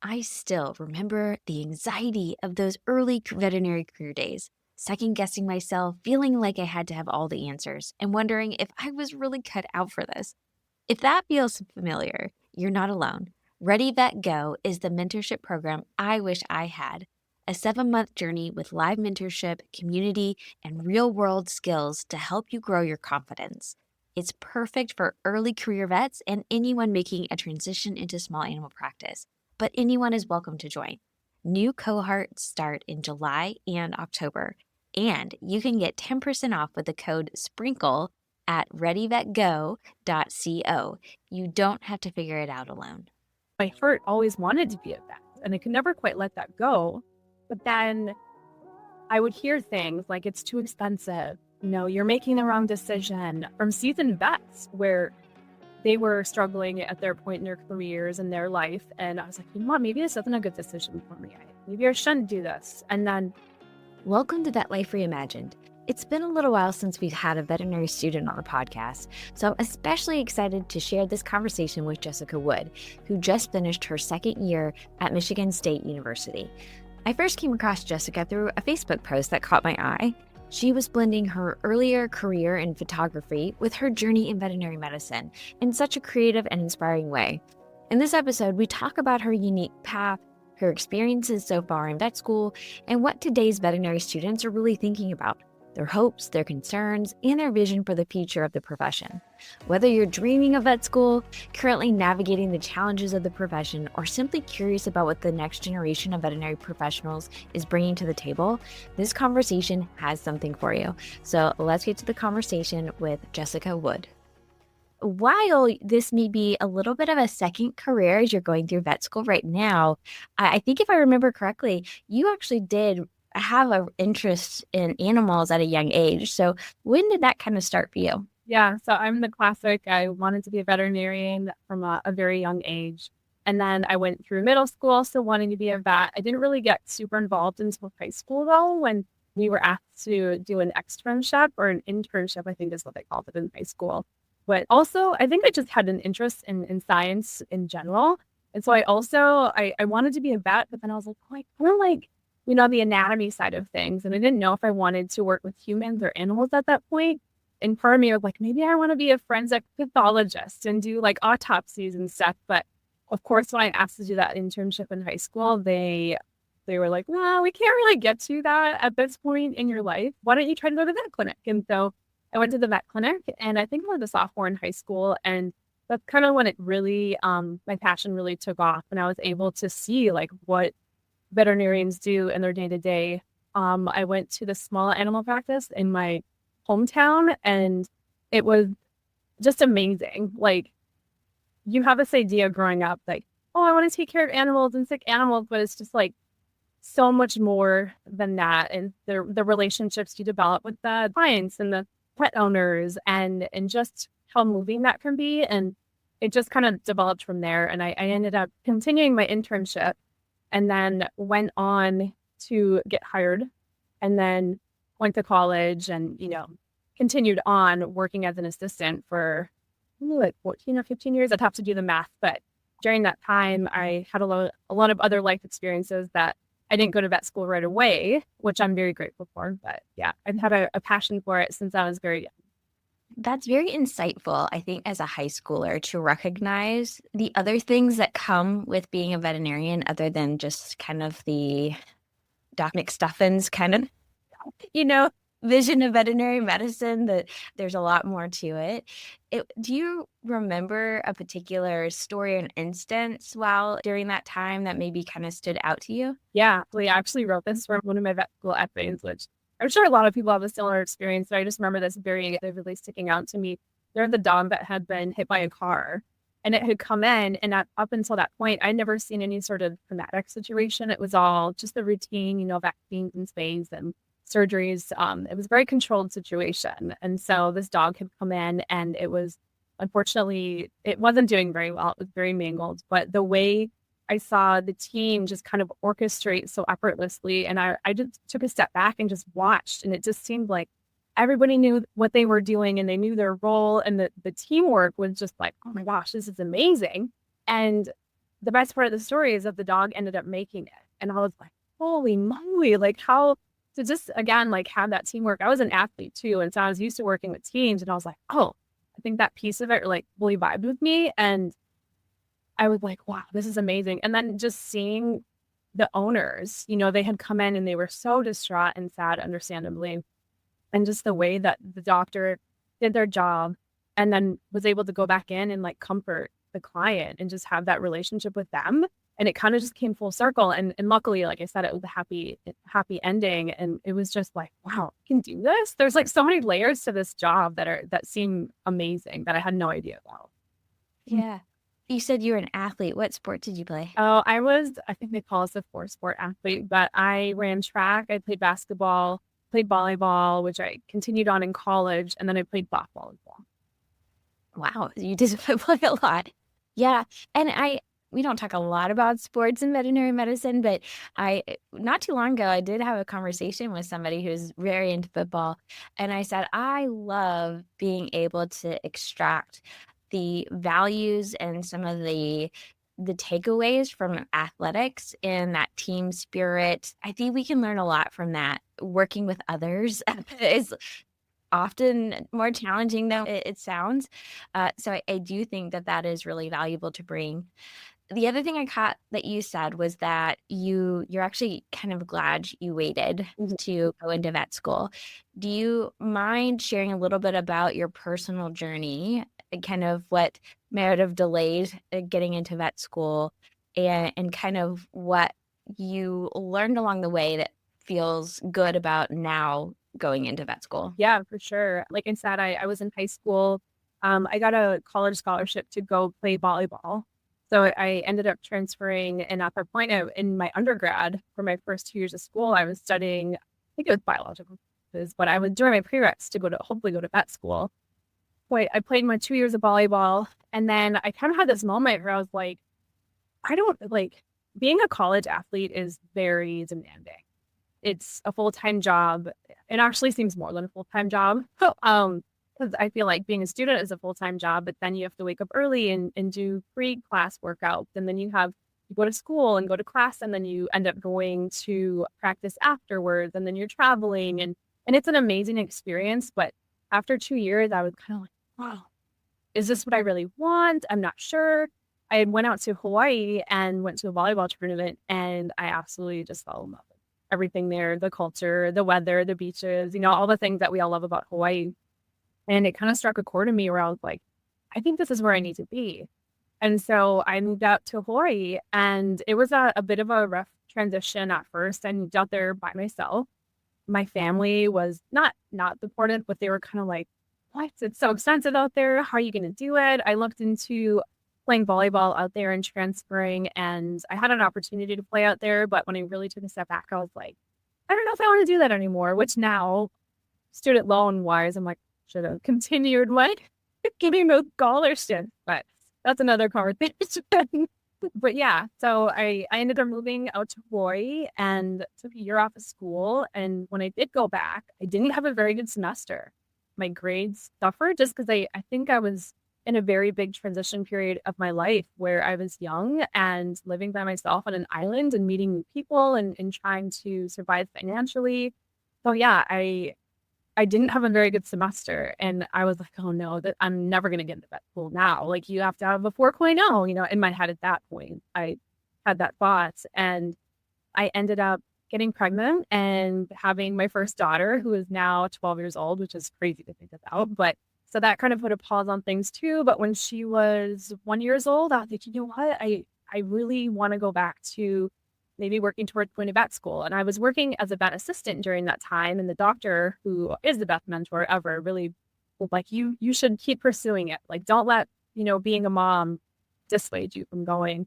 I still remember the anxiety of those early veterinary career days, second guessing myself, feeling like I had to have all the answers, and wondering if I was really cut out for this. If that feels familiar, you're not alone. Ready Vet Go is the mentorship program I wish I had. A 7-month journey with live mentorship, community, and real world skills to help you grow your confidence. It's perfect for early career vets and anyone making a transition into small animal practice, but anyone is welcome to join. New cohorts start in July and October, and you can get 10% off with the code SPRINKLE at readyvetgo.co. You don't have to figure it out alone. My heart always wanted to be a vet, and I could never quite let that go. But then I would hear things like, it's too expensive. You're making the wrong decision, from seasoned vets where they were struggling at their point in their careers and their life. And I was like, you know what, maybe this isn't a good decision for me. Maybe I shouldn't do this. And then welcome to Vet Life Reimagined. It's been a little while since we've had a veterinary student on the podcast, so I'm especially excited to share this conversation with Jessica Wood, who just finished her second year at Michigan State University. I first came across Jessica through a Facebook post that caught my eye. She was blending her earlier career in photography with her journey in veterinary medicine in such a creative and inspiring way. In this episode, we talk about her unique path, her experiences so far in vet school, and what today's veterinary students are really thinking about, their hopes, their concerns, and their vision for the future of the profession. Whether you're dreaming of vet school, currently navigating the challenges of the profession, or simply curious about what the next generation of veterinary professionals is bringing to the table, this conversation has something for you. So let's get to the conversation with Jessica Wood. While this may be a little bit of a second career as you're going through vet school right now, I think if I remember correctly, you actually did have an interest in animals at a young age. So when did that kind of start for you? Yeah, so I'm the classic. I wanted to be a veterinarian from a very young age. And then I went through middle school, still wanting to be a vet. I didn't really get super involved until high school, though, when we were asked to do an externship or an internship, I think is what they called it in high school. But also, I think I just had an interest in science in general. And so I wanted to be a vet, but then I was like, oh, I kind of like, the anatomy side of things. And I didn't know if I wanted to work with humans or animals at that point. And part of me was like, maybe I want to be a forensic pathologist and do like autopsies and stuff. But of course, when I asked to do that internship in high school, they were like, well, we can't really get to that at this point in your life. Why don't you try to go to the vet clinic? And so I went to the vet clinic, and I think I was a sophomore in high school. And that's kind of when it really, my passion really took off. And I was able to see like what veterinarians do in their day-to-day. I went to the small animal practice in my hometown, and it was just amazing. Like, you have this idea growing up, like, oh, I want to take care of animals and sick animals, but it's just like so much more than that. And the relationships you develop with the clients and the pet owners, and just how moving that can be. And it just kind of developed from there. And I ended up continuing my internship, and then went on to get hired, and then went to college and, continued on working as an assistant for like 14 or 15 years. I'd have to do the math. But during that time, I had a lot of other life experiences that I didn't go to vet school right away, which I'm very grateful for. But yeah, I've had a passion for it since I was very young. That's very insightful, I think, as a high schooler, to recognize the other things that come with being a veterinarian other than just kind of the Doc McStuffins kind of, vision of veterinary medicine, that there's a lot more to it. Do you remember a particular story or an instance during that time that maybe kind of stood out to you? Yeah, I actually wrote this from one of my vet school essays, which I'm sure a lot of people have a similar experience, but I just remember this very vividly sticking out to me. There was a dog that had been hit by a car, and it had come in, and up until that point, I'd never seen any sort of traumatic situation. It was all just the routine, vaccines and spays and surgeries. It was a very controlled situation. And so this dog had come in, and it was, unfortunately, it wasn't doing very well. It was very mangled, but the way I saw the team just kind of orchestrate so effortlessly. And I just took a step back and just watched. And it just seemed like everybody knew what they were doing, and they knew their role. And the teamwork was just like, oh my gosh, this is amazing. And the best part of the story is that the dog ended up making it. And I was like, holy moly, like how to just, again, like have that teamwork. I was an athlete too. And so I was used to working with teams, and I was like, oh, I think that piece of it like really vibed with me. And I was like, wow, this is amazing. And then just seeing the owners, they had come in and they were so distraught and sad, understandably. And just the way that the doctor did their job and then was able to go back in and like comfort the client and just have that relationship with them. And it kind of just came full circle. And luckily, like I said, it was a happy ending. And it was just like, wow, I can do this. There's like so many layers to this job that seem amazing that I had no idea about. Yeah. You said you were an athlete. What sport did you play? Oh, I think they call us a 4-sport athlete, but I ran track. I played basketball, played volleyball, which I continued on in college. And then I played softball as well. Wow, you did play a lot. Yeah. And we don't talk a lot about sports in veterinary medicine, but not too long ago, I did have a conversation with somebody who's very into football. And I said, I love being able to extract the values and some of the takeaways from athletics and that team spirit. I think we can learn a lot from that. Working with others is often more challenging than it sounds. So I do think that is really valuable to bring. The other thing I caught that you said was that you're actually kind of glad you waited to go into vet school. Do you mind sharing a little bit about your personal journey and kind of what may have delayed getting into vet school and kind of what you learned along the way that feels good about now going into vet school? Yeah, for sure. Like I said, I was in high school. I got a college scholarship to go play volleyball. So I ended up transferring, and at that point in my undergrad, for my first 2 years of school, I was studying, I think it was biological sciences, but I was doing my prereqs to hopefully go to vet school. I played my 2 years of volleyball, and then I kind of had this moment where I was like, being a college athlete is very demanding. It's a full-time job. It actually seems more than a full-time job. Because I feel like being a student is a full-time job, but then you have to wake up early and do pre-class workouts. And then you go to school and go to class, and then you end up going to practice afterwards, and then you're traveling. And it's an amazing experience. But after 2 years, I was kind of like, wow, is this what I really want? I'm not sure. I went out to Hawaii and went to a volleyball tournament, and I absolutely just fell in love with everything there, the culture, the weather, the beaches, all the things that we all love about Hawaii. And it kind of struck a chord in me where I was like, I think this is where I need to be. And so I moved out to Hawaii, and it was a bit of a rough transition at first. I moved out there by myself. My family was not supportive, but they were kind of like, what? It's so expensive out there. How are you going to do it? I looked into playing volleyball out there and transferring, and I had an opportunity to play out there. But when I really took a step back, I was like, I don't know if I want to do that anymore, which now, student loan wise, I'm like, should have continued getting those scholarships, but that's another conversation. But yeah, so I ended up moving out to Hawaii and took a year off of school. And when I did go back, I didn't have a very good semester. My grades suffered just because I think I was in a very big transition period of my life where I was young and living by myself on an island and meeting new people and trying to survive financially. So yeah, I didn't have a very good semester, and I was like, oh no, that I'm never going to get into vet school now. Like, you have to have a 4.0, in my head at that point. I had that thought, and I ended up getting pregnant and having my first daughter, who is now 12 years old, which is crazy to think about. But so that kind of put a pause on things too. But when she was 1 year old, I was like, you know what? I really want to go back to maybe working towards going to vet school. And I was working as a vet assistant during that time. And the doctor, who is the best mentor ever, really was like, you should keep pursuing it. Like, don't let, being a mom dissuade you from going.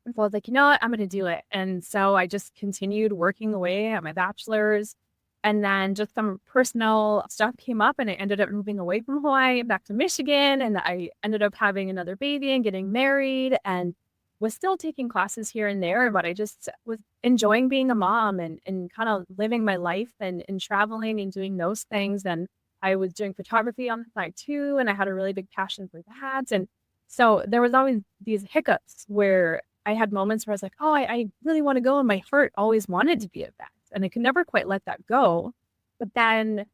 And so I was like, you know what, I'm going to do it. And so I just continued working away at my bachelor's. And then just some personal stuff came up, and I ended up moving away from Hawaii back to Michigan. And I ended up having another baby and getting married, and was still taking classes here and there, but I just was enjoying being a mom and kind of living my life and traveling and doing those things. And I was doing photography on the side too, and I had a really big passion for that. And so there was always these hiccups where I had moments where I was like, oh, I really want to go. And my heart always wanted to be a vet. And I could never quite let that go. But then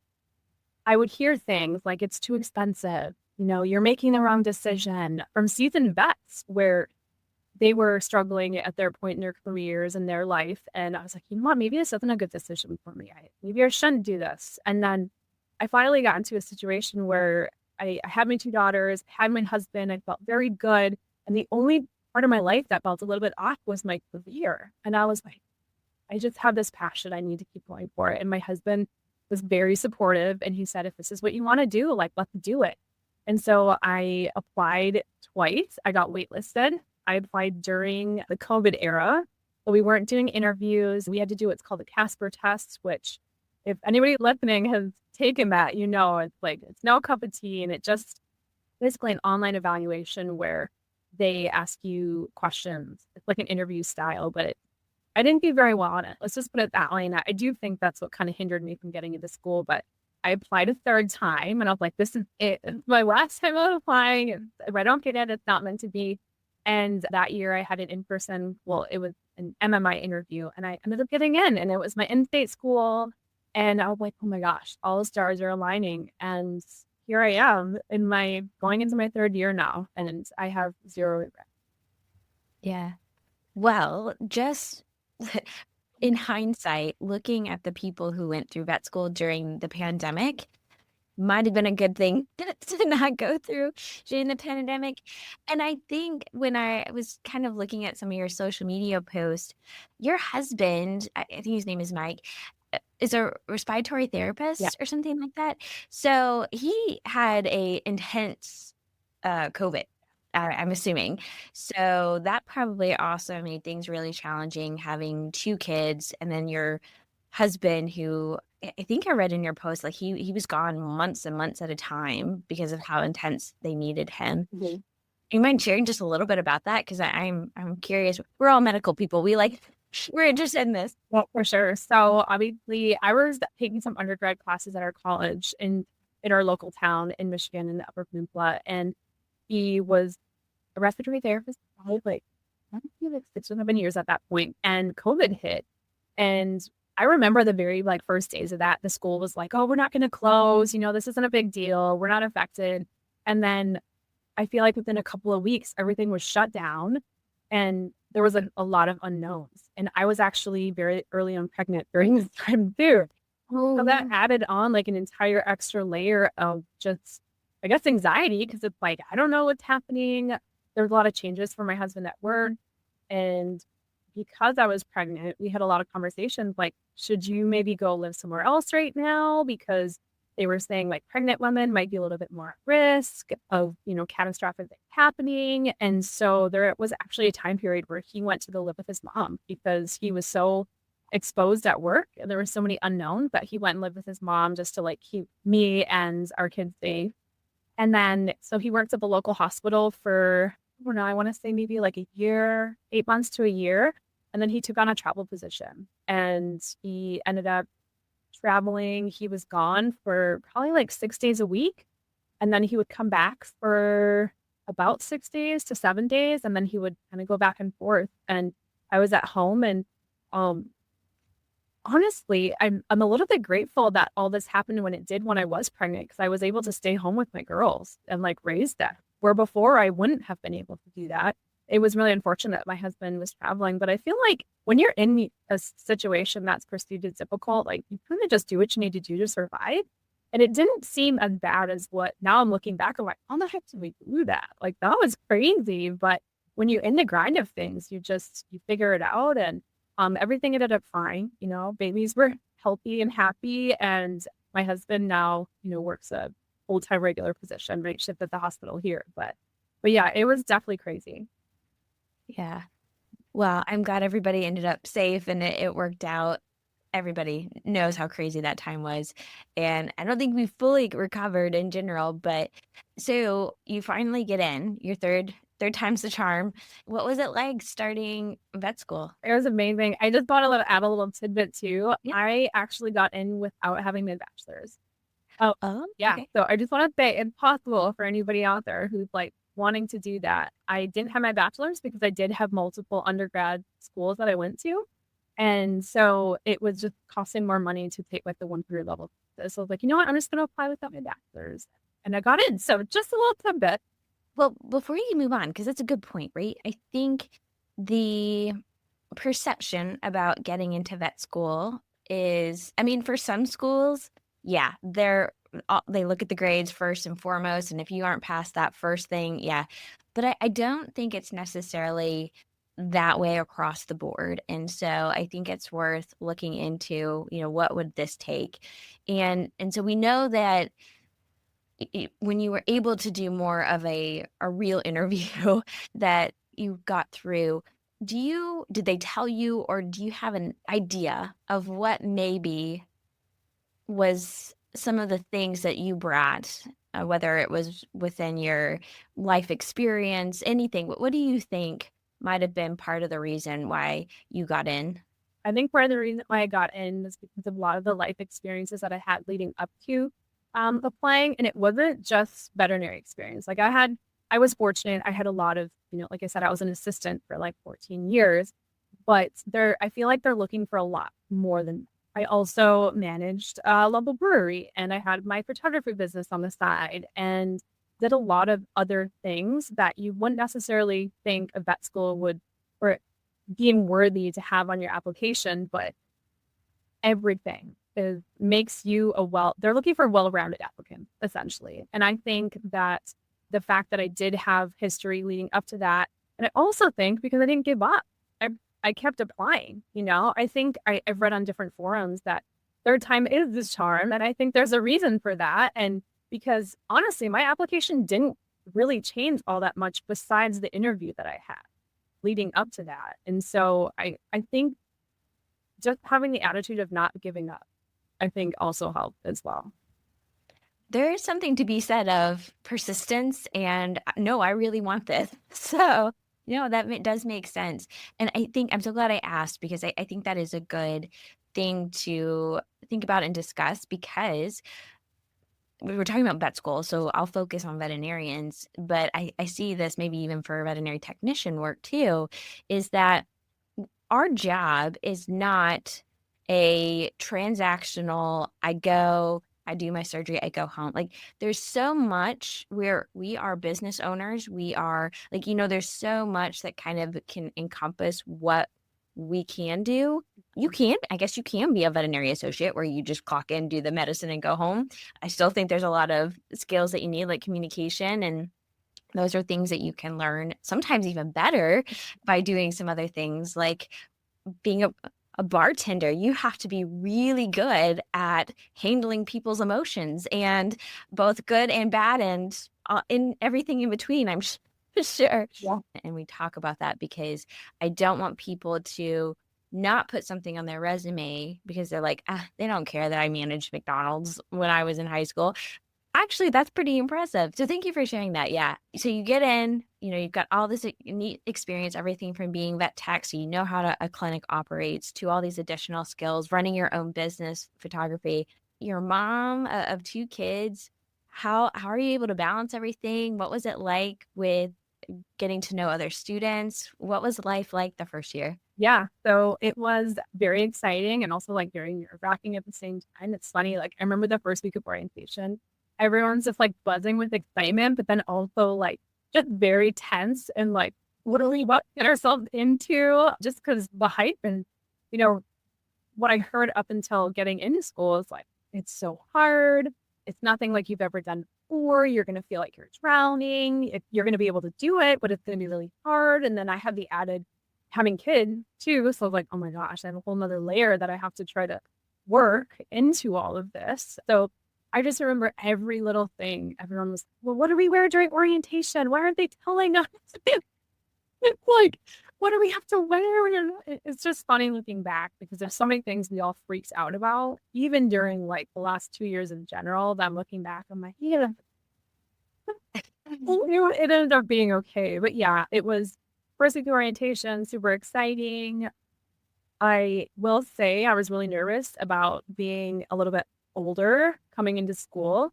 I would hear things like, it's too expensive. You're making the wrong decision from seasoned vets where they were struggling at their point in their careers and their life. And I was like, you know what, maybe this isn't a good decision for me. Maybe I shouldn't do this. And then I finally got into a situation where I had my two daughters, had my husband, I felt very good. And the only part of my life that felt a little bit off was my career. And I was like, I just have this passion. I need to keep going for it. And my husband was very supportive. And he said, if this is what you want to do, like, let's do it. And so I applied twice. I got waitlisted. I applied during the COVID era, but we weren't doing interviews. We had to do what's called the Casper test, which if anybody listening has taken that, it's like, it's no cup of tea. And it just basically an online evaluation where they ask you questions. It's like an interview style, but I didn't do very well on it. Let's just put it that way. And I do think that's what kind of hindered me from getting into school. But I applied a third time and I was like, this is it. It's my last time of applying. If I don't get it, it's not meant to be. And that year I had an in-person, it was an MMI interview and I ended up getting in and it was my in-state school. And I was like, oh my gosh, all the stars are aligning. And here I am going into my third year now and I have zero regret. Yeah. Well, just in hindsight, looking at the people who went through vet school during the pandemic might have been a good thing to not go through during the pandemic. And I think when I was kind of looking at some of your social media posts, your husband, I think his name is Mike, is a respiratory therapist or something like that. So he had a intense COVID. I'm assuming. So that probably also made things really challenging having two kids and then your husband who I think I read in your post, like he was gone months and months at a time because of how intense they needed him. Mm-hmm. You mind sharing just a little bit about that? Because I'm curious. We're all medical people. We're interested in this. Well, for sure. So obviously I was taking some undergrad classes at our college in our local town in Michigan in the Upper Peninsula. And he was a respiratory therapist, probably I feel like 6 or 7 years at that point, and COVID hit. And I remember the very first days of that, the school was like, oh, we're not going to close. This isn't a big deal. We're not affected. And then I feel like within a couple of weeks, everything was shut down and there was a lot of unknowns. And I was actually very early on pregnant during this time too. Oh. So that added on an entire extra layer of just, I guess, anxiety because it's like, I don't know what's happening. There's a lot of changes for my husband at work. And because I was pregnant, we had a lot of conversations like, should you maybe go live somewhere else right now? Because they were saying pregnant women might be a little bit more at risk of, catastrophic things happening. And so there was actually a time period where he went to go live with his mom because he was so exposed at work and there were so many unknowns that he went and lived with his mom just to keep me and our kids safe. And then, so he worked at the local hospital for, I don't know, I want to say maybe a year, 8 months to a year. And then he took on a travel position and he ended up traveling. He was gone for probably 6 days a week. And then he would come back for about 6 days to 7 days. And then he would kind of go back and forth. And I was at home and, honestly, I'm a little bit grateful that all this happened when it did when I was pregnant because I was able to stay home with my girls and raise them, where before I wouldn't have been able to do that. It was really unfortunate my husband was traveling, but I feel like when you're in a situation that's perceived as difficult, you kind of just do what you need to do to survive. And it didn't seem as bad as what now I'm looking back, I'm like, how the heck did we do that? That was crazy. But when you're in the grind of things, you figure it out and everything ended up fine. Babies were healthy and happy. And my husband now, works a full-time regular position, night shift at the hospital here. But yeah, it was definitely crazy. Yeah. Well, I'm glad everybody ended up safe and it worked out. Everybody knows how crazy that time was. And I don't think we fully recovered in general, but so you finally get in your third time's the charm. What was it like starting vet school? It was amazing. I just add a little tidbit too. Yeah. I actually got in without having my bachelor's. Oh, yeah. Okay. So I just want to say it's possible for anybody out there who's wanting to do that. I didn't have my bachelor's because I did have multiple undergrad schools that I went to. And so it was just costing more money to take like the 1 career level. So I was like, you know what? I'm just going to apply without my bachelor's. And I got in. So just a little tidbit. Well, before you move on, because that's a good point, right? I think the perception about getting into vet school is, I mean, for some schools, yeah, they look at the grades first and foremost. And if you aren't past that first thing, yeah. But I don't think it's necessarily that way across the board. And so I think it's worth looking into, what would this take? And so we know that when you were able to do more of a real interview that you got through, did they tell you, or do you have an idea of what maybe was some of the things that you brought, whether it was within your life experience, anything? What do you think might have been part of the reason why you got in? I think part of the reason why I got in was because of a lot of the life experiences that I had leading up to applying. And it wasn't just veterinary experience. Like I was fortunate. I had a lot of, like I said, I was an assistant for like 14 years, but I feel like they're looking for a lot more than that. I also managed a local brewery, and I had my photography business on the side, and did a lot of other things that you wouldn't necessarily think a vet school would, or being worthy to have on your application, but everything makes you they're looking for a well-rounded applicant, essentially. And I think that the fact that I did have history leading up to that, and I also think because I didn't give up, I kept applying. I think I've read on different forums that third time is the charm, and I think there's a reason for that. And because honestly, my application didn't really change all that much besides the interview that I had leading up to that. And so I think just having the attitude of not giving up, I think also helped as well. There is something to be said of persistence and no, I really want this. So, that does make sense. And I think I'm so glad I asked, because I think that is a good thing to think about and discuss, because we were talking about vet school, so I'll focus on veterinarians, but I see this maybe even for veterinary technician work too, is that our job is not a transactional, I do my surgery, I go home. Like, there's so much where we are business owners. We are like, there's so much that kind of can encompass what we can do. I guess you can be a veterinary associate where you just clock in, do the medicine and go home. I still think there's a lot of skills that you need, like communication, and those are things that you can learn sometimes even better by doing some other things, like being a bartender. You have to be really good at handling people's emotions, and both good and bad, and in everything in between, I'm sure. Yeah. And we talk about that because I don't want people to not put something on their resume because they're like, they don't care that I managed McDonald's when I was in high school. Actually, that's pretty impressive. So thank you for sharing that. Yeah. So you get in, you've got all this neat experience, everything from being vet tech, so you know how a clinic operates, to all these additional skills, running your own business, photography. You're a mom of 2 kids. How are you able to balance everything? What was it like with getting to know other students? What was life like the first year? Yeah. So it was very exciting and also like very nerve-wracking at the same time. It's funny. Like, I remember the first week of orientation, everyone's just like buzzing with excitement, but then also like just very tense and like, what are we about to get ourselves into? Just because the hype and, what I heard up until getting into school is like, it's so hard. It's nothing like you've ever done before. You're going to feel like you're drowning. You're going to be able to do it, but it's going to be really hard. And then I have the added having kids too. So like, oh my gosh, I have a whole nother layer that I have to try to work into all of this. So I just remember every little thing. Everyone was, well, what do we wear during orientation? Why aren't they telling us? It's like, what do we have to wear? It's just funny looking back, because there's so many things we all freaked out about, even during like the last 2 years in general, that I'm looking back, I'm like, yeah, it ended up being okay. But yeah, it was first week of orientation, super exciting. I will say I was really nervous about being a little bit older coming into school.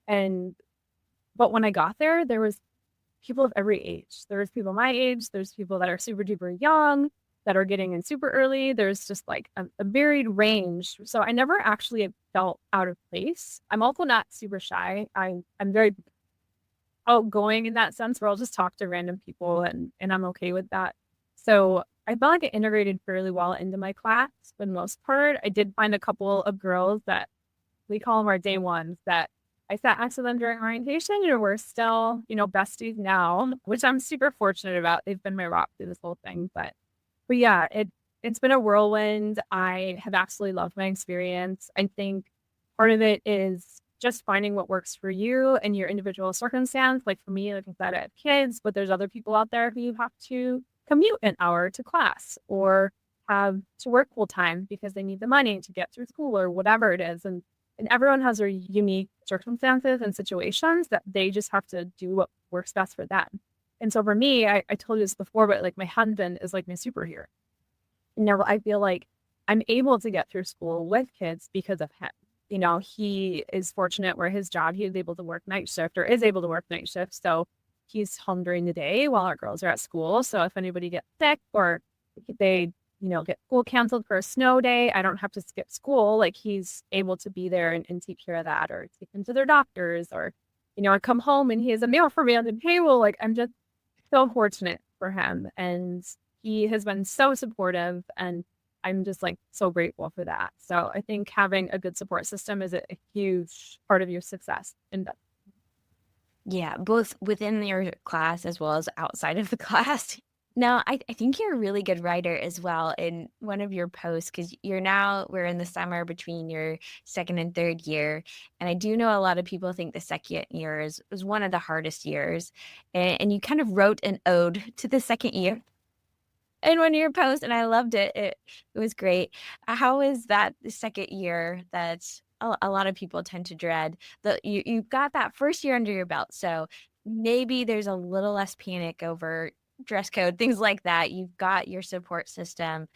But when I got there was people of every age. There's people my age, there's people that are super duper young, that are getting in super early. There's just like a varied range. So I never actually felt out of place. I'm also not super shy. I'm very outgoing in that sense where I'll just talk to random people and I'm okay with that. So I felt like it integrated fairly well into my class for the most part. I did find a couple of girls that we call them our day ones that I sat next to them during orientation and we're still, besties now, which I'm super fortunate about. They've been my rock through this whole thing. But yeah, it's been a whirlwind. I have absolutely loved my experience. I think part of it is just finding what works for you and your individual circumstance. Like for me, like I said, I have kids, but there's other people out there who have to commute an hour to class or have to work full time because they need the money to get through school or whatever it is. And everyone has their unique circumstances and situations that they just have to do what works best for them. And so for me, I told you this before, but like my husband is like my superhero. And now I feel like I'm able to get through school with kids because of him. He is fortunate where his job, he is able to work night shift or is able to work night shift. So he's home during the day while our girls are at school. So if anybody gets sick or they, get school canceled for a snow day, I don't have to skip school. Like he's able to be there and take care of that or take them to their doctors or, I come home and he has a meal for me on the table. Like I'm just so fortunate for him. And he has been so supportive and I'm just like so grateful for that. So I think having a good support system is a huge part of your success in that. Yeah, both within your class as well as outside of the class. Now, I think you're a really good writer as well in one of your posts because we're in the summer between your second and third year. And I do know a lot of people think the second year is one of the hardest years. And you kind of wrote an ode to the second year in one of your posts, and I loved it. It was great. How is that the second year that a lot of people tend to dread? You've got that first year under your belt, so maybe there's a little less panic over dress code, things like that. You've got your support system.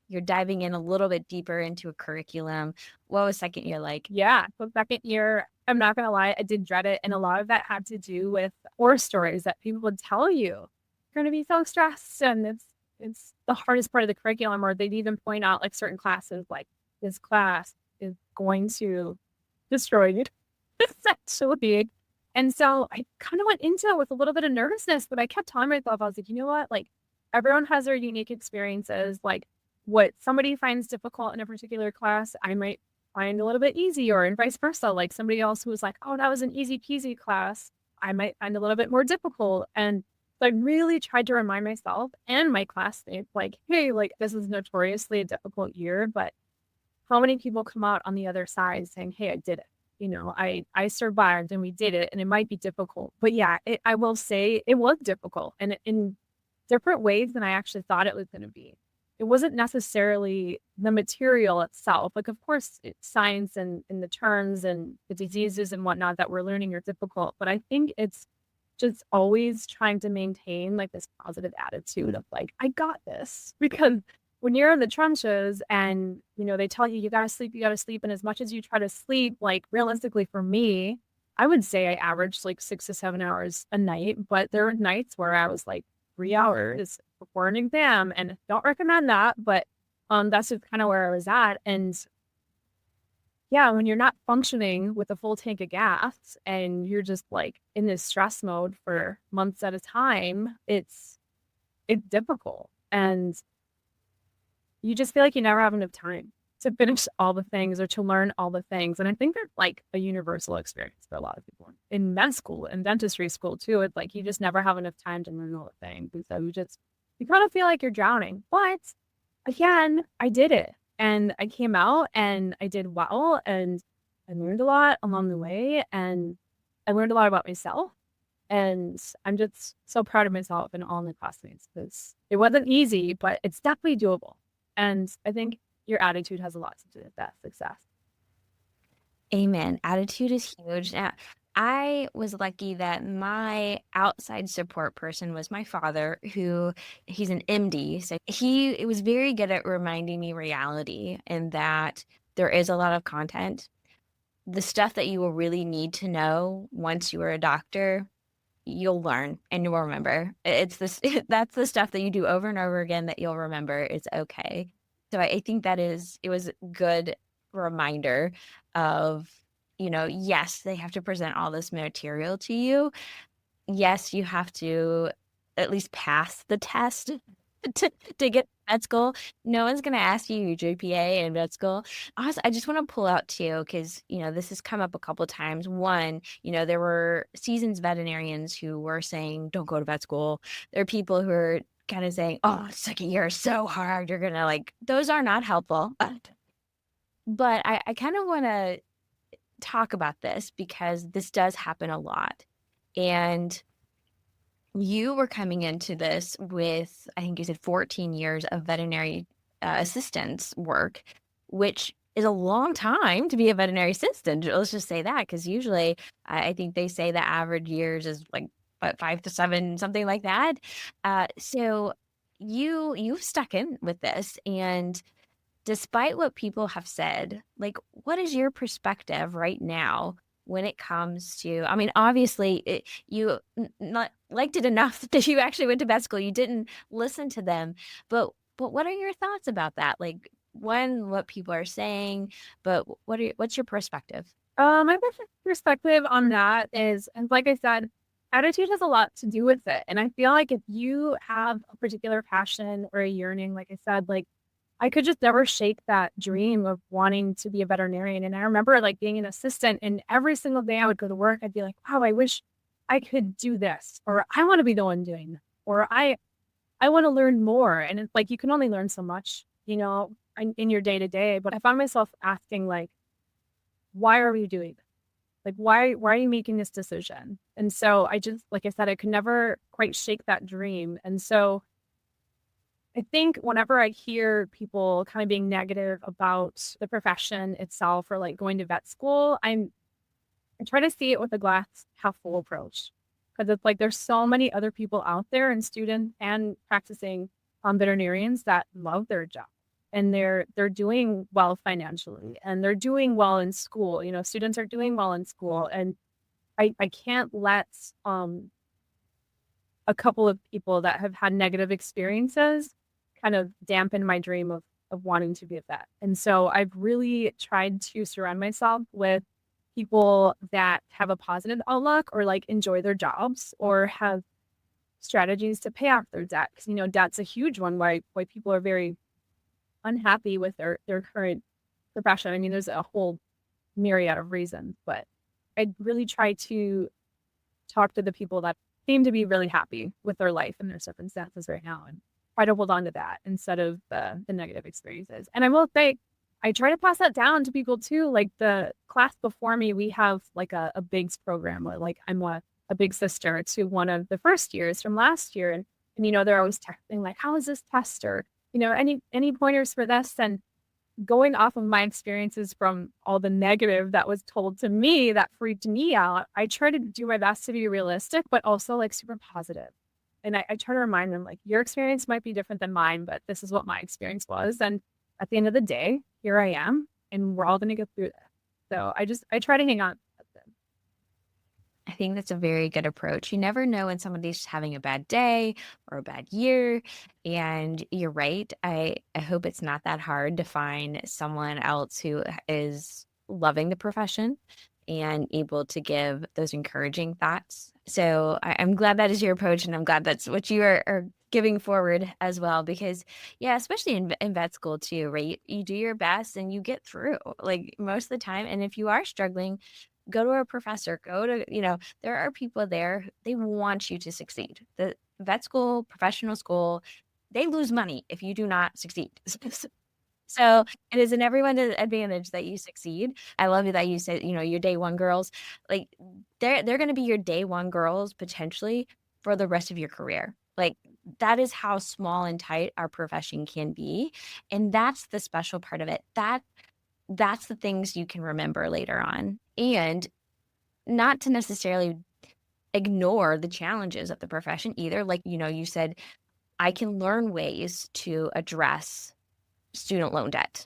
You're diving in a little bit deeper into a curriculum. What was second year like? Yeah, so second year, I'm not going to lie, I did dread it. And a lot of that had to do with horror stories that people would tell you. You're going to be so stressed and it's the hardest part of the curriculum, or they'd even point out like certain classes, like this class is going to destroy you, essentially. And so I kind of went into it with a little bit of nervousness, but I kept telling myself, I was like, you know what? Like everyone has their unique experiences. Like what somebody finds difficult in a particular class, I might find a little bit easier, and vice versa. Like somebody else who was like, oh, that was an easy peasy class, I might find a little bit more difficult. And so I really tried to remind myself and my classmates, like, hey, like this is notoriously a difficult year, but how many people come out on the other side saying, hey, I did it. I survived and we did it, and it might be difficult. But yeah, I will say it was difficult and in different ways than I actually thought it was going to be. It wasn't necessarily the material itself. Like, of course, science and the terms and the diseases and whatnot that we're learning are difficult. But I think it's just always trying to maintain like this positive attitude of like, I got this. Because when you're in the trenches and, they tell you, you got to sleep. And as much as you try to sleep, like realistically for me, I would say I averaged like 6 to 7 hours a night, but there were nights where I was like 3 hours before an exam, and don't recommend that, but that's just kind of where I was at. And yeah, when you're not functioning with a full tank of gas and you're just like in this stress mode for months at a time, it's difficult. And you just feel like you never have enough time to finish all the things or to learn all the things. And I think that's like a universal experience for a lot of people in med school and dentistry school too. It's like you just never have enough time to learn all the things. And so you kind of feel like you're drowning. But again, I did it. And I came out and I did well, and I learned a lot along the way, and I learned a lot about myself. And I'm just so proud of myself and all my classmates because it wasn't easy, but it's definitely doable. And I think your attitude has a lot to do with that success. Amen. Attitude is huge. Now, I was lucky that my outside support person was my father, he's an MD. So he was very good at reminding me reality and that there is a lot of content. The stuff that you will really need to know once you are a doctor, you'll learn and you'll remember. It's this, that's the stuff that you do over and over again that you'll remember. It's okay. So I think it was a good reminder of, yes, they have to present all this material to you. Yes, you have to at least pass the test to get vet school. No one's going to ask you your GPA in vet school. Also, I just want to pull out too, because, this has come up a couple of times. One, there were seasoned veterinarians who were saying, don't go to vet school. There are people who are kind of saying, oh, second year is so hard. You're going to those are not helpful. But I kind of want to talk about this because this does happen a lot. And you were coming into this with, I think you said 14 years of veterinary assistance work, which is a long time to be a veterinary assistant. Let's just say that, because usually I think they say the average years is 5 to 7, something like that. So you've stuck in with this, and despite what people have said, what is your perspective right now when it comes to, I mean, obviously you not liked it enough that you actually went to vet school. You didn't listen to them, but what are your thoughts about that? What people are saying, but what's your perspective? My perspective on that is, and like I said, attitude has a lot to do with it. And I feel like if you have a particular passion or a yearning, like I said, I could just never shake that dream of wanting to be a veterinarian. And I remember being an assistant, and every single day I would go to work, I'd be like, wow, I wish I could do this, or I want to be the one doing that, or I want to learn more. And it's you can only learn so much, in your day to day. But I found myself asking why are we doing this? Why are you making this decision? And so I just, like I said, I could never quite shake that dream. And so I think whenever I hear people kind of being negative about the profession itself, or going to vet school, I try to see it with a glass half full approach, because it's there's so many other people out there, and students and practicing veterinarians, that love their job, and they're doing well financially, and they're doing well in school. Students are doing well in school, and I can't let a couple of people that have had negative experiences kind of dampen my dream of wanting to be a vet. And so I've really tried to surround myself with people that have a positive outlook, or enjoy their jobs, or have strategies to pay off their debt. Because, debt's a huge one, why people are very unhappy with their current profession. I mean, there's a whole myriad of reasons, but I really try to talk to the people that seem to be really happy with their life and their circumstances right now, and try to hold on to that instead of the negative experiences. And I will say, I try to pass that down to people too. The class before me, we have a BIGS program. I'm a big sister to one of the first years from last year. And they're always texting, how is this test? Or, any pointers for this? And going off of my experiences from all the negative that was told to me that freaked me out, I try to do my best to be realistic, but also super positive. And I try to remind them, your experience might be different than mine, but this is what my experience was. And at the end of the day, here I am, and we're all going to go through this. So I try to hang on. I think that's a very good approach. You never know when somebody's having a bad day or a bad year. And you're right. I hope it's not that hard to find someone else who is loving the profession and able to give those encouraging thoughts. So I'm glad that is your approach, and I'm glad that's what you are giving forward as well, because especially in vet school too, right? You do your best and you get through most of the time. And if you are struggling, go to a professor, there are people there, they want you to succeed. The vet school, professional school, they lose money if you do not succeed. So it is in everyone's advantage that you succeed. I love it that you said, your day one girls, they're going to be your day one girls potentially for the rest of your career. That is how small and tight our profession can be. And that's the special part of it. That's the things you can remember later on, and not to necessarily ignore the challenges of the profession either. You said, I can learn ways to address student loan debt.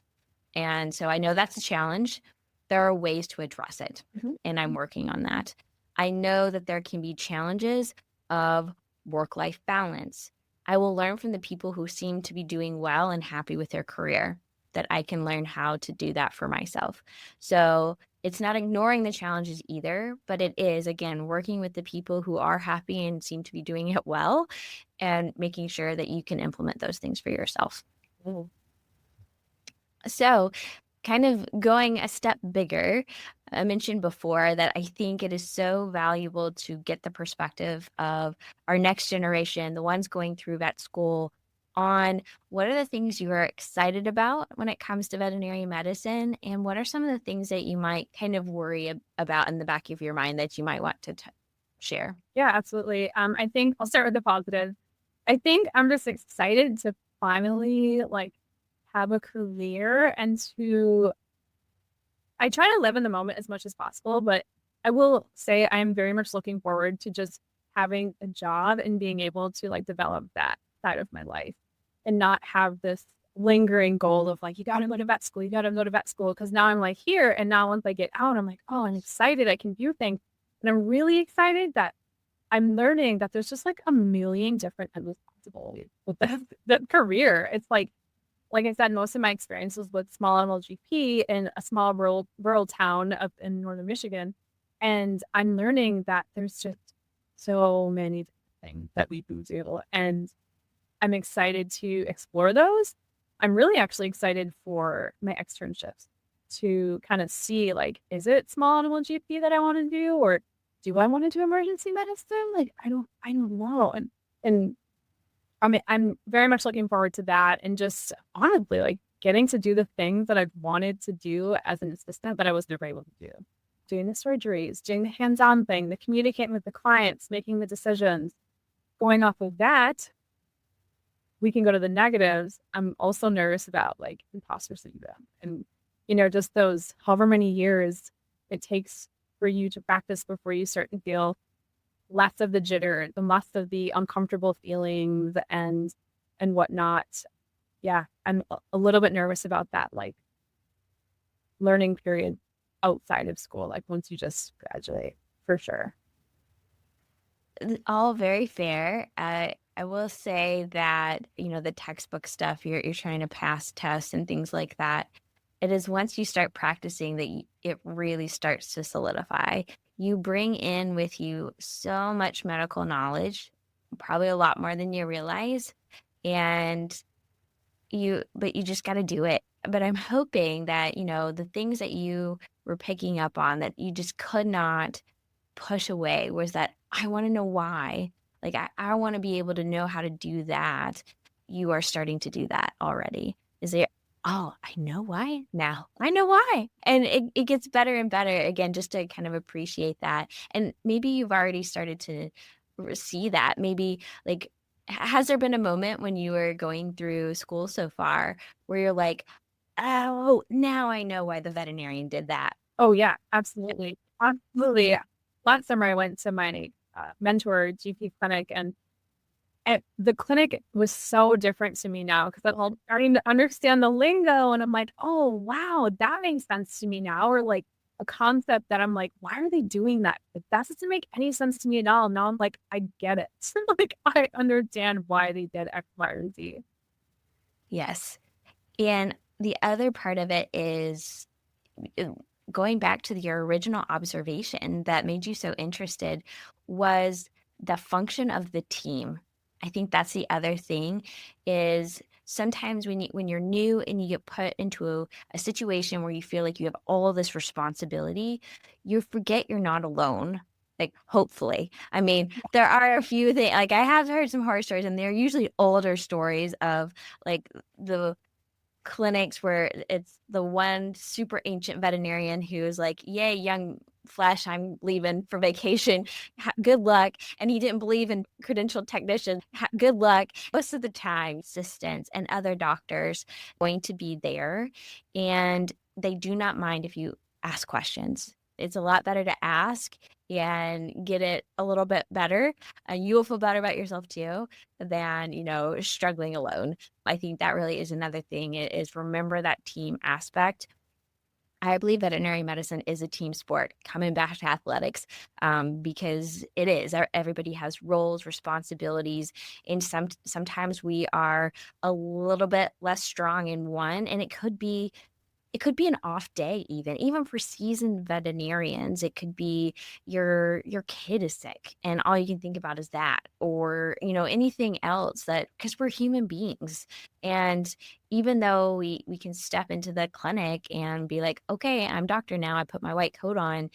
And so I know that's a challenge. There are ways to address it, and I'm working on that. I know that there can be challenges of work-life balance. I will learn from the people who seem to be doing well and happy with their career, that I can learn how to do that for myself. So it's not ignoring the challenges either, but it is, again, working with the people who are happy and seem to be doing it well and making sure that you can implement those things for yourself. Mm. So, kind of going a step bigger, I mentioned before that I think it is so valuable to get the perspective of our next generation, the ones going through vet school, on what are the things you are excited about when it comes to veterinary medicine, and what are some of the things that you might kind of worry about in the back of your mind that you might want to share. Yeah, absolutely. I think I'll start with the positive. I think I'm just excited to finally like have a career and to I try to live in the moment as much as possible, but I will say I'm very much looking forward to just having a job and being able to like develop that side of my life and not have this lingering goal of like, you got to go to vet school, you got to go to vet school. Cause now I'm like here. And now once I get out, I'm like, oh, I'm excited. I can do things. And I'm really excited that I'm learning that there's just like a million different and responsibilities with that career. It's like I said, most of my experience was with small animal GP in a small rural town up in northern Michigan. And I'm learning that there's just so many things that we do. And I'm excited to explore those. I'm really actually excited for my externships to kind of see like, is it small animal GP that I want to do, or do I want to do emergency medicine? Like, I don't know. And I mean, I'm very much looking forward to that, and just honestly, like getting to do the things that I've wanted to do as an assistant that I was never able to do. Doing the surgeries, doing the hands-on thing, the communicating with the clients, making the decisions. Going off of that, we can go to the negatives. I'm also nervous about like imposter syndrome and, just those however many years it takes for you to practice before you start to feel less of the jitter, the less of the uncomfortable feelings and whatnot. Yeah, I'm a little bit nervous about that, like learning period outside of school, like once you just graduate, for sure. All very fair. I will say that, the textbook stuff, you're trying to pass tests and things like that. It is once you start practicing that it really starts to solidify. You bring in with you so much medical knowledge, probably a lot more than you realize, but you just got to do it. But I'm hoping that, the things that you were picking up on that you just could not push away was that I want to know why. Like, I want to be able to know how to do that. You are starting to do that already. Is there, oh, I know why now. I know why. And it gets better and better, again, just to kind of appreciate that. And maybe you've already started to see that. Maybe like, has there been a moment when you were going through school so far where you're like, oh, now I know why the veterinarian did that? Oh yeah, absolutely. Absolutely. Last summer I went to my mentor GP clinic, and the clinic was so different to me now because I'm starting to understand the lingo, and I'm like, oh wow, that makes sense to me now. Or like a concept that I'm like, why are they doing that? Like, that doesn't make any sense to me at all. Now I'm like, I get it. Like I understand why they did X, Y, or Z. Yes. And the other part of it is going back to your original observation that made you so interested was the function of the team. I think that's the other thing is sometimes when you're new and you get put into a situation where you feel like you have all this responsibility, you forget you're not alone. Like, hopefully. I mean, there are a few things, like I have heard some horror stories, and they're usually older stories of like the clinics where it's the one super ancient veterinarian who's like, yay, young flesh, I'm leaving for vacation. Good luck. And he didn't believe in credentialed technicians. Good luck. Most of the time, assistants and other doctors going to be there, and they do not mind if you ask questions. It's a lot better to ask and get it a little bit better. And you will feel better about yourself too than, struggling alone. I think that really is another thing is remember that team aspect. I believe veterinary medicine is a team sport, coming back to athletics, because it is. Everybody has roles, responsibilities, and sometimes we are a little bit less strong in one, and it could be an off day even for seasoned veterinarians. It could be your kid is sick and all you can think about is that, or anything else, that because we're human beings. And even though we can step into the clinic and be like, okay, I'm doctor now, I put my white coat on,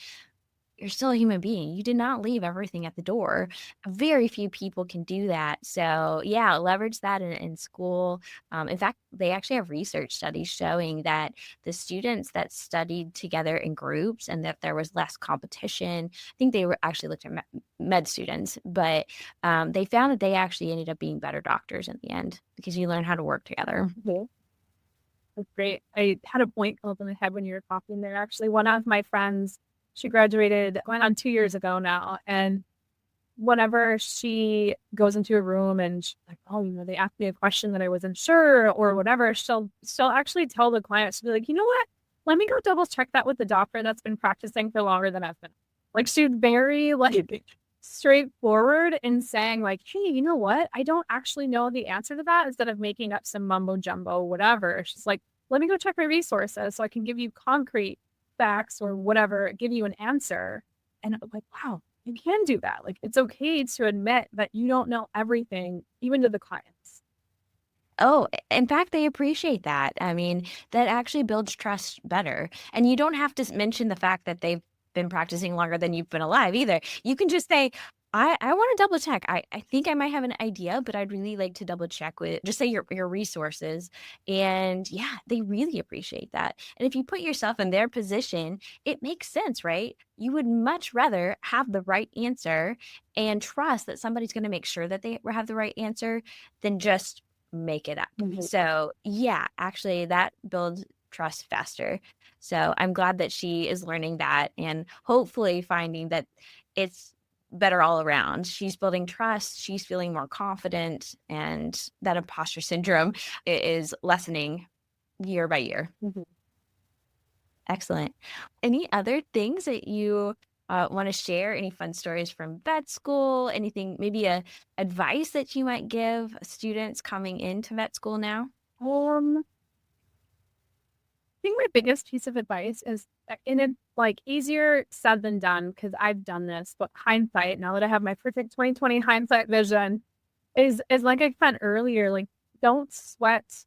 you're still a human being. You did not leave everything at the door. Very few people can do that. So yeah, leverage that in school. In fact, they actually have research studies showing that the students that studied together in groups and that there was less competition. I think they were actually looked at med students, but they found that they actually ended up being better doctors in the end because you learn how to work together. Mhm. That's great. I had a point called in my head when you were talking there. Actually, one of my friends, she graduated going on 2 years ago now. And whenever she goes into a room and she's like, oh, they asked me a question that I wasn't sure or whatever, she'll actually tell the client, she'll be like, you know what? Let me go double check that with the doctor that's been practicing for longer than I've been. Like she's very straightforward in saying like, hey, you know what? I don't actually know the answer to that, instead of making up some mumbo jumbo, whatever. She's like, let me go check my resources so I can give you concrete facts or whatever, give you an answer. And I'm like, wow, you can do that. Like, it's okay to admit that you don't know everything, even to the clients. Oh, in fact, they appreciate that. I mean, that actually builds trust better. And you don't have to mention the fact that they've been practicing longer than you've been alive either. You can just say, I want to double check. I think I might have an idea, but I'd really like to double check with, just say your resources. And yeah, they really appreciate that. And if you put yourself in their position, it makes sense, right? You would much rather have the right answer and trust that somebody's going to make sure that they have the right answer than just make it up. Mhm. So yeah, actually that builds trust faster. So I'm glad that she is learning that and hopefully finding that it's better all around. She's building trust, she's feeling more confident, and that imposter syndrome is lessening year by year. Mhm. Excellent. Any other things that you want to share? Any fun stories from vet school? Anything, maybe advice that you might give students coming into vet school now? I think my biggest piece of advice is, and it's like easier said than done because I've done this, but hindsight, now that I have my perfect 2020 hindsight vision, is like I said earlier, like don't sweat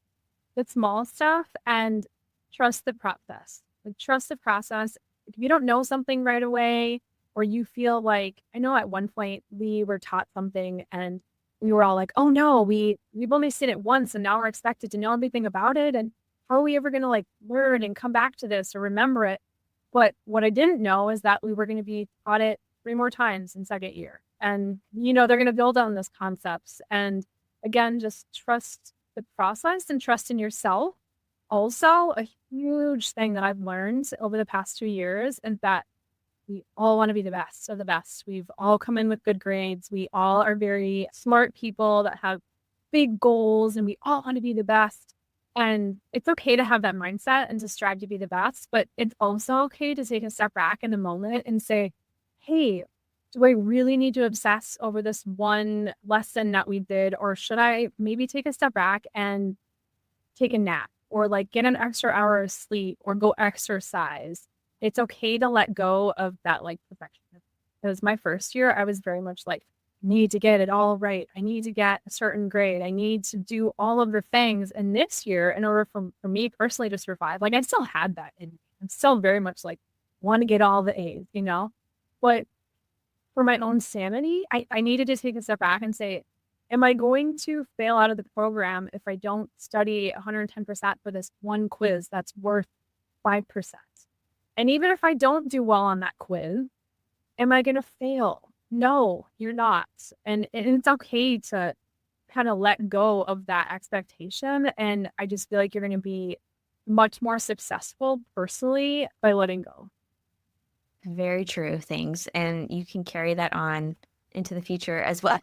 the small stuff and trust the process. Like trust the process. If you don't know something right away, or you feel like, I know at one point we were taught something and we were all like, oh no, we've only seen it once and now we're expected to know everything about it. And how are we ever gonna like learn and come back to this or remember it? But what I didn't know is that we were gonna be taught it 3 more times in second year. And they're gonna build on those concepts. And again, just trust the process and trust in yourself. Also, a huge thing that I've learned over the past 2 years is that we all want to be the best of the best. We've all come in with good grades. We all are very smart people that have big goals and we all want to be the best. And it's okay to have that mindset and to strive to be the best, but it's also okay to take a step back in the moment and say, hey, do I really need to obsess over this one lesson that we did? Or should I maybe take a step back and take a nap or like get an extra hour of sleep or go exercise? It's okay to let go of that like perfectionism. Because my first year, I was very much like, need to get it all right. I need to get a certain grade. I need to do all of the things. And this year, in order for me personally to survive, like I still had that in me. I'm still very much like, want to get all the A's. But for my own sanity, I needed to take a step back and say, am I going to fail out of the program if I don't study 110% for this one quiz that's worth 5%? And even if I don't do well on that quiz, am I going to fail? No, you're not. And it's okay to kind of let go of that expectation. And I just feel like you're going to be much more successful personally by letting go. Very true things. And you can carry that on into the future as well.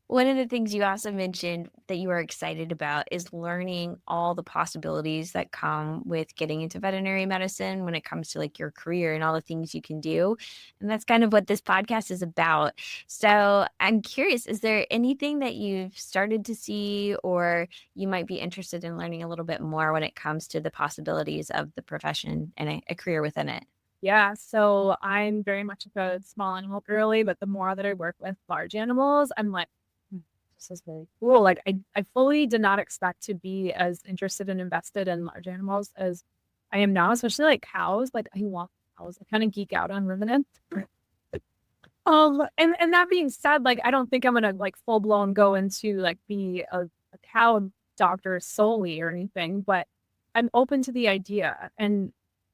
One of the things you also mentioned that you are excited about is learning all the possibilities that come with getting into veterinary medicine when it comes to like your career and all the things you can do. And that's kind of what this podcast is about. So I'm curious, is there anything that you've started to see or you might be interested in learning a little bit more when it comes to the possibilities of the profession and a career within it? Yeah, so I'm very much a small animal girly, but the more that I work with large animals, I'm like, "Hmm, this is really cool." Like I fully did not expect to be as interested and invested in large animals as I am now, especially like cows. Like I love cows. I kind of geek out on ruminants. And that being said, like I don't think I'm gonna like full blown go into like be a cow doctor solely or anything, but I'm open to the idea.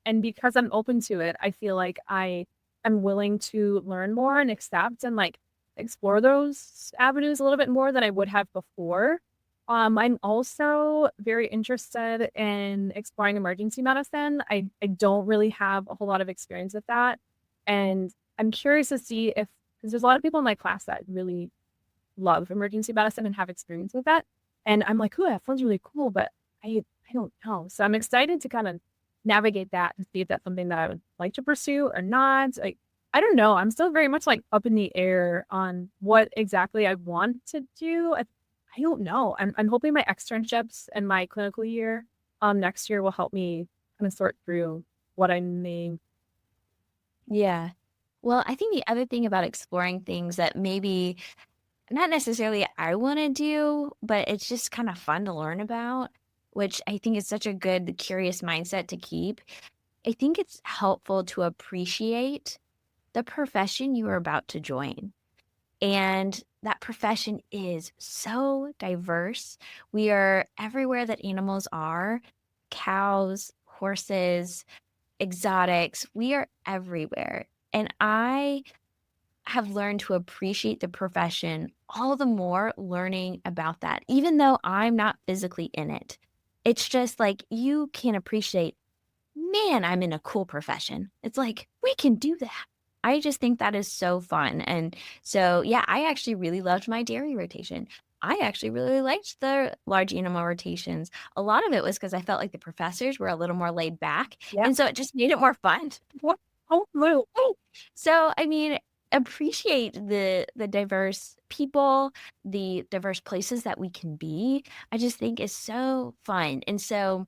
And because I'm open to it, I feel like I am willing to learn more and accept and like explore those avenues a little bit more than I would have before. I'm also very interested in exploring emergency medicine. I don't really have a whole lot of experience with that. And I'm curious to see if, because there's a lot of people in my class that really love emergency medicine and have experience with that. And I'm like, oh, that sounds really cool, but I don't know. So I'm excited to kind of navigate that and see if that's something that I would like to pursue or not. Like, I don't know. I'm still very much like up in the air on what exactly I want to do. I don't know. I'm hoping my externships and my clinical year next year will help me kind of sort through what I may. Yeah. Well, I think the other thing about exploring things that maybe not necessarily I want to do, but it's just kind of fun to learn about, which I think is such a good, curious mindset to keep. I think it's helpful to appreciate the profession you are about to join. And that profession is so diverse. We are everywhere that animals are, cows, horses, exotics. We are everywhere. And I have learned to appreciate the profession all the more learning about that, even though I'm not physically in it. It's just like you can appreciate, man, I'm in a cool profession. It's like, we can do that. I just think that is so fun. And so, yeah, I actually really loved my dairy rotation. I actually really liked the large animal rotations. A lot of it was because I felt like the professors were a little more laid back. Yeah. And so it just made it more fun. What? Oh, no. So, I mean, appreciate the diverse people, the diverse places that we can be. I just think is so fun. And so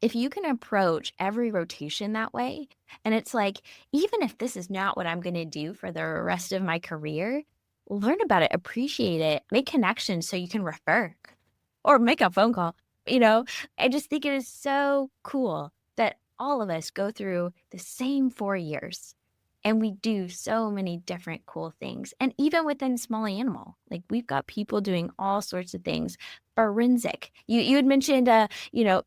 if you can approach every rotation that way, and it's like, even if this is not what I'm going to do for the rest of my career, learn about it, appreciate it, make connections so you can refer or make a phone call. You know, I just think it is so cool that all of us go through the same 4 years and we do so many different cool things. And even within small animal, like we've got people doing all sorts of things. Forensic. You had mentioned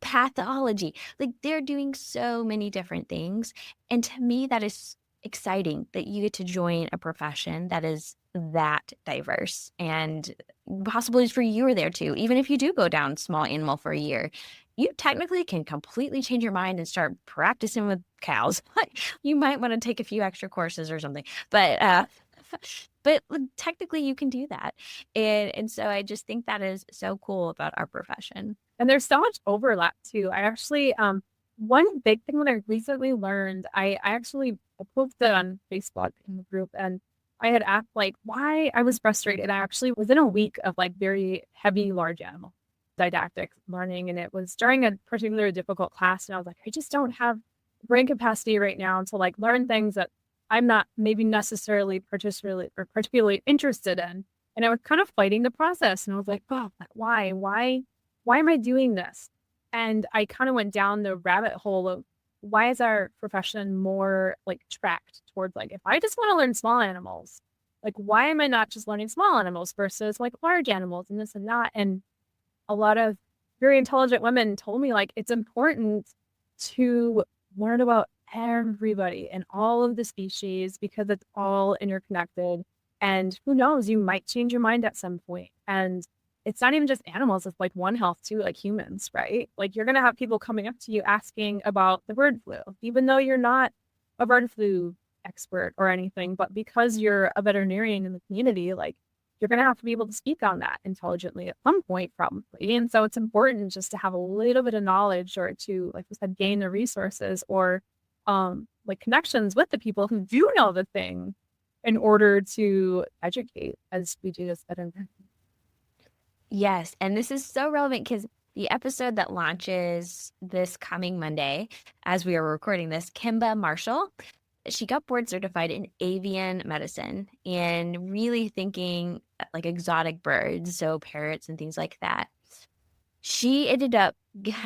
pathology. Like they're doing so many different things. And to me, that is exciting that you get to join a profession that is that diverse, and possibilities for you are there too. Even if you do go down small animal for a year, you technically can completely change your mind and start practicing with cows. You might want to take a few extra courses or something, but but technically you can do that. And so I just think that is so cool about our profession. And there's so much overlap too. I actually, one big thing that I recently learned, I actually posted on Facebook in the group, and I had asked like why I was frustrated. I actually was in a week of like very heavy large animal didactic learning, and it was during a particularly difficult class. And I was like, I just don't have brain capacity right now to like learn things that I'm not maybe necessarily particularly interested in. And I was kind of fighting the process. And I was like, oh, like, why am I doing this? And I kind of went down the rabbit hole of why is our profession more like tracked towards like, if I just want to learn small animals, like, why am I not just learning small animals versus like large animals and this and that? And a lot of very intelligent women told me like, it's important to learn about everybody and all of the species because it's all interconnected. And who knows, you might change your mind at some point. And it's not even just animals, it's like One Health too, like humans, right? Like you're going to have people coming up to you asking about the bird flu, even though you're not a bird flu expert or anything, but because you're a veterinarian in the community, like you're going to have to be able to speak on that intelligently at some point, probably. And so it's important just to have a little bit of knowledge, or to, like we said, gain the resources, or like connections with the people who do know the thing, in order to educate as we do this better. Yes. And this is so relevant because the episode that launches this coming Monday, as we are recording this, Kimba Marshall, she got board certified in avian medicine and really thinking like exotic birds, so parrots and things like that. She ended up,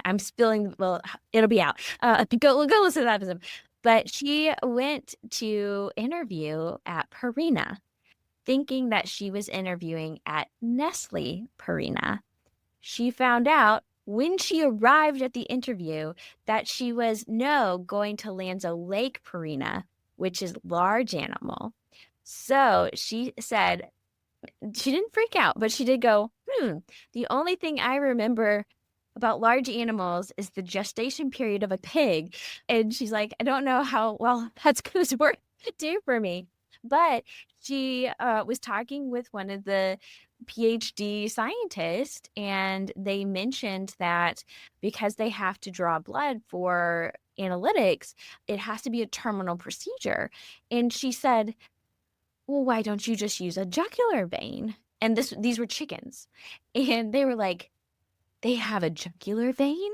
I'm spilling, well, it'll be out. Go listen to that episode. But she went to interview at Purina, thinking that she was interviewing at Nestle Purina. She found out when she arrived at the interview that she was going to Lanzo Lake Purina, which is large animal. So she said, she didn't freak out, but she did go, the only thing I remember about large animals is the gestation period of a pig. And she's like, I don't know how well that's going to do for me. But she was talking with one of the PhD scientists, and they mentioned that because they have to draw blood for analytics, it has to be a terminal procedure. And she said, well, why don't you just use a jugular vein? And these were chickens. And they were like, they have a jugular vein?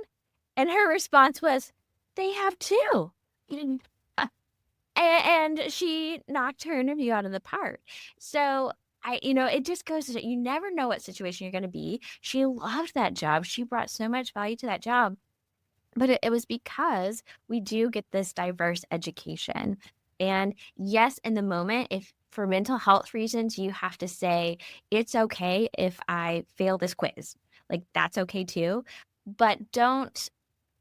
And her response was, they have two. And she knocked her interview out of the park. So it just goes to, you never know what situation you're going to be. She loved that job. She brought so much value to that job. But it was because we do get this diverse education. And yes, in the moment, if for mental health reasons, you have to say, it's okay if I fail this quiz. Like, that's okay too. But don't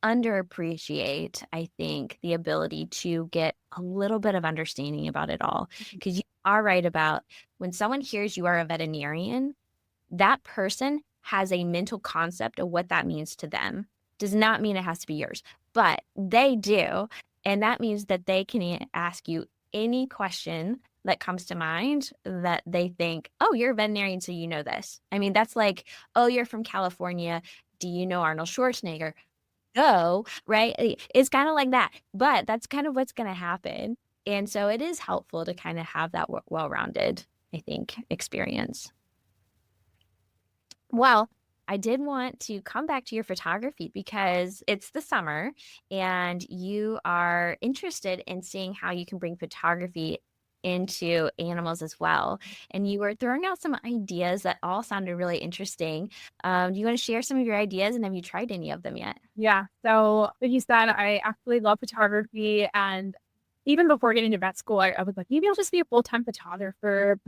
underappreciate, I think, the ability to get a little bit of understanding about it all. Because you are right about when someone hears you are a veterinarian, that person has a mental concept of what that means to them. Does not mean it has to be yours, but they do. And that means that they can ask you any question that comes to mind that they think, oh, you're a veterinarian, so you know this. I mean, that's like, oh, you're from California. Do you know Arnold Schwarzenegger? No, right? It's kind of like that, but that's kind of what's going to happen. And so it is helpful to kind of have that well-rounded, I think, experience. Well, I did want to come back to your photography because it's the summer and you are interested in seeing how you can bring photography into animals as well. And you were throwing out some ideas that all sounded really interesting. Do you want to share some of your ideas, and have you tried any of them yet? Yeah. So like you said, I actually love photography. And even before getting to vet school, I was like, maybe I'll just be a full-time photographer.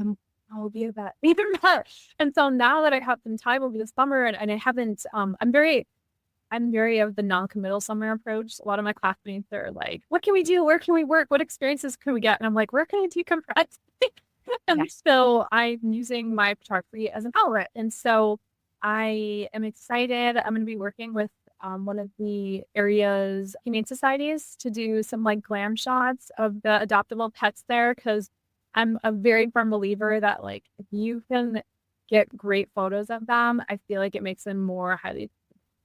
I'll be a vet. Maybe not. And so now that I have some time over the summer, and I haven't, I'm very of the non-committal summer approach. A lot of my classmates are like, what can we do? Where can we work? What experiences can we get? And I'm like, where can I decompress? And so I'm using my photography as an outlet. And so I am excited. I'm going to be working with one of the area's humane societies to do some like glam shots of the adoptable pets there, because I'm a very firm believer that like if you can get great photos of them, I feel like it makes them more highly,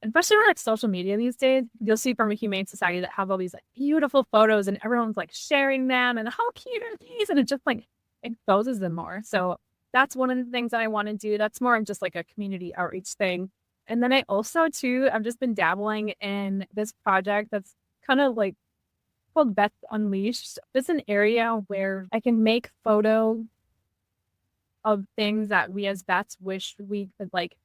especially on like social media these days. You'll see from a humane society that have all these like beautiful photos and everyone's like sharing them and how cute are these, and it just like exposes them more. So that's one of the things that I want to do. That's more of just like a community outreach thing. And then I also too, I've just been dabbling in this project that's kind of like called Vets Unleashed. It's an area where I can make photos of things that we as vets wish we could like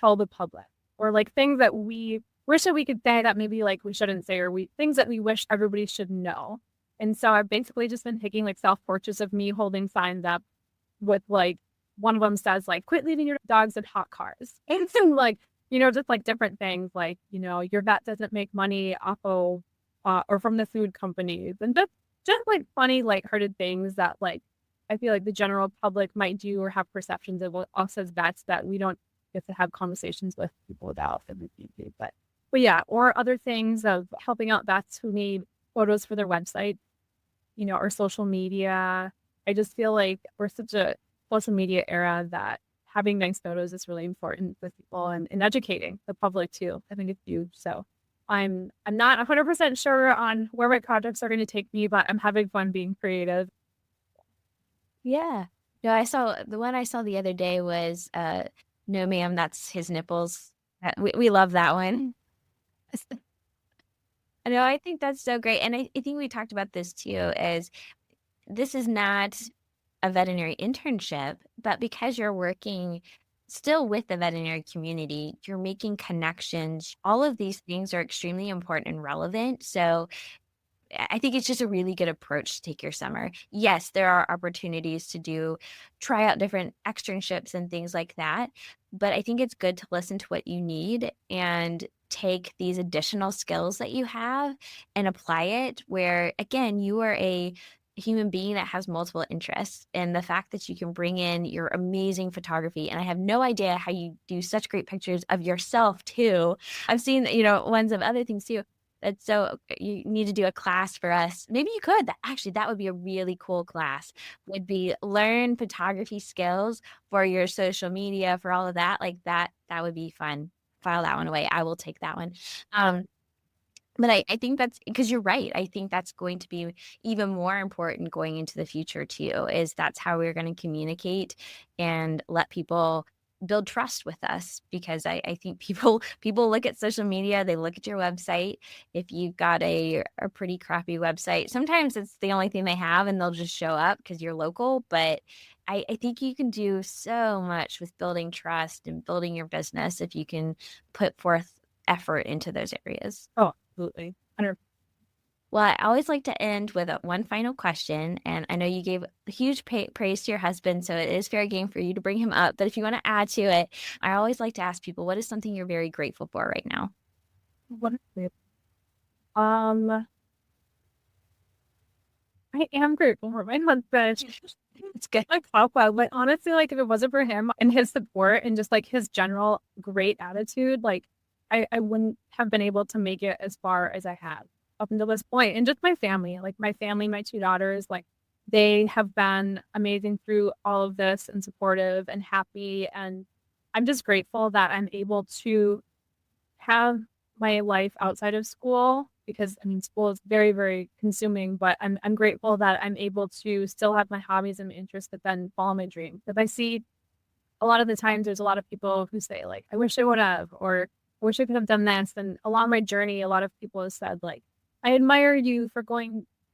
tell the public, or like things that we wish that we could say that maybe like we shouldn't say, or things that we wish everybody should know. And so I've basically just been taking like self-portraits of me holding signs up with like, one of them says like, quit leaving your dogs in hot cars. And so like, just like different things like, your vet doesn't make money off of or from the food companies, and just like funny, lighthearted things that like I feel like the general public might do or have perceptions of us as vets that we don't get to have conversations with people about. But yeah, or other things of helping out vets who need photos for their website, or social media. I just feel like we're such a social media era that having nice photos is really important with people and educating the public too. I think it's huge. So I'm not 100% sure on where my projects are going to take me, but I'm having fun being creative. Yeah. No, I saw the one I saw the other day was no ma'am, that's his nipples. We love that one. I know, I think that's so great. And I think we talked about this too, is this is not a veterinary internship, but because you're working still with the veterinary community, you're making connections. All of these things are extremely important and relevant. So I think it's just a really good approach to take your summer. Yes, there are opportunities to try out different externships and things like that. But I think it's good to listen to what you need and take these additional skills that you have and apply it where, again, you are a human being that has multiple interests. And the fact that you can bring in your amazing photography, and I have no idea how you do such great pictures of yourself too. I've seen, ones of other things too. So you need to do a class for us. Maybe you could. That would be a really cool class. Would be learn photography skills for your social media, for all of that. Like that would be fun. File that one away. I will take that one. But I think that's because you're right. I think that's going to be even more important going into the future too, is that's how we're going to communicate and let people build trust with us, because I think people look at social media, they look at your website. If you've got a pretty crappy website, sometimes it's the only thing they have and they'll just show up because you're local. But I think you can do so much with building trust and building your business if you can put forth effort into those areas. Oh, absolutely. Well, I always like to end with one final question. And I know you gave huge praise to your husband, so it is fair game for you to bring him up. But if you want to add to it, I always like to ask people, what is something you're very grateful for right now? What is it? I am grateful for my husband. It's good. Like, wow, but honestly, like if it wasn't for him and his support and just like his general great attitude, like I wouldn't have been able to make it as far as I have up until this point. And just my family, my 2 daughters, like they have been amazing through all of this and supportive and happy. And I'm just grateful that I'm able to have my life outside of school, because I mean, school is very, very consuming, but I'm grateful that I'm able to still have my hobbies and interests, but then follow my dreams. Because I see a lot of the times there's a lot of people who say like, I wish I would have, or I wish I could have done this. And along my journey, a lot of people have said like, I admire you for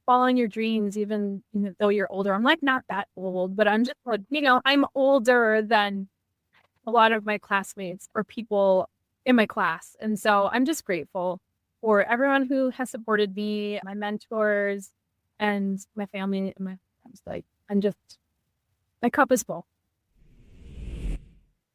following your dreams, even though you're older. I'm like, not that old, but I'm just like, I'm older than a lot of my classmates or people in my class. And so I'm just grateful for everyone who has supported me, my mentors and my family and my friends. Like, my cup is full.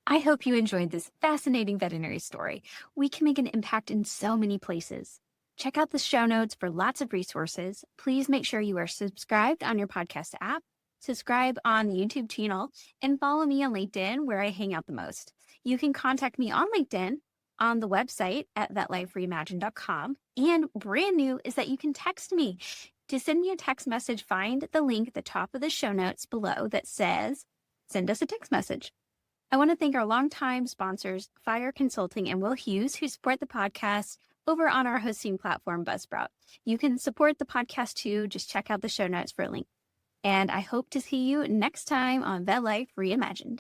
I hope you enjoyed this fascinating veterinary story. We can make an impact in so many places. Check out the show notes for lots of resources. Please make sure you are subscribed on your podcast app, subscribe on the YouTube channel, and follow me on LinkedIn, where I hang out the most. You can contact me on LinkedIn, on the website at vetlifereimagined.com. And brand new is that you can text me. To send me a text message, find the link at the top of the show notes below that says, send us a text message. I want to thank our longtime sponsors, Fire Consulting and Will Hughes, who support the podcast over on our hosting platform, Buzzsprout. You can support the podcast too. Just check out the show notes for a link. And I hope to see you next time on Vet Life Reimagined.